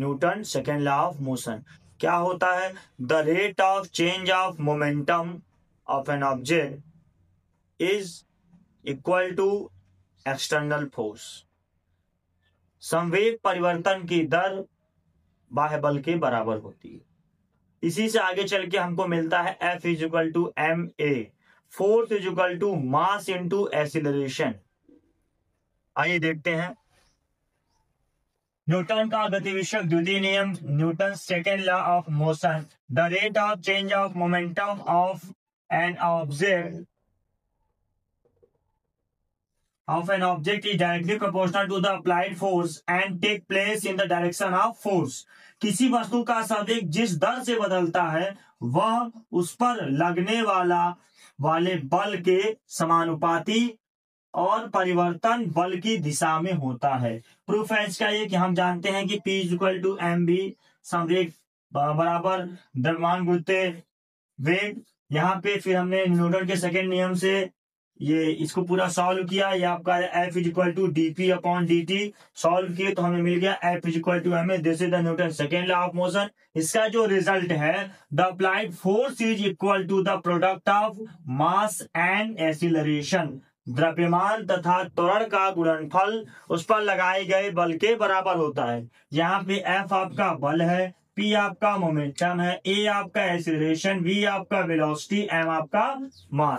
Newton second law of motion. क्या होता है? The rate of change of momentum of an object is equal to external force. संवेग परिवर्तन की दर बाह्य बल के बराबर होती है। इसी से आगे चल के हमको मिलता है F is equal to M A, force is equal to mass into acceleration. आइए देखते हैं न्यूटन का गतिविषयक द्वितीय नियम, Newton second law of motion. The rate of change of momentum of an object is directly proportional to the applied force and take place in the direction of force। किसी वस्तु का संवेग जिस दर से बदलता है वह उस पर लगने वाले बल के समानुपाती और परिवर्तन बल की दिशा में होता है। प्रूफ है इसका ये कि हम जानते हैं कि P equal to M V, संवेग बराबर द्रव्यमान गुरुत्व वेग। यहाँ पे फिर हमने न्यूटन के सेकेंड नियम से ये इसको पूरा सॉल्व किया। ये आपका F is equal to dP upon dt solve किए तो हमें मिल गया F is equal to ma। This is the Newton second law of motion. इसका जो रिजल्ट है, the applied force is equal to the product of mass and acceleration. द्रव्यमान तथा त्वरण का गुणनफल उस पर लगाए गए बल के बराबर होता है। यहाँ पे F आपका बल है, P आपका मोमेंटम है, A आपका एक्सीलरेशन, V आपका वेलोसिटी, M आपका मास।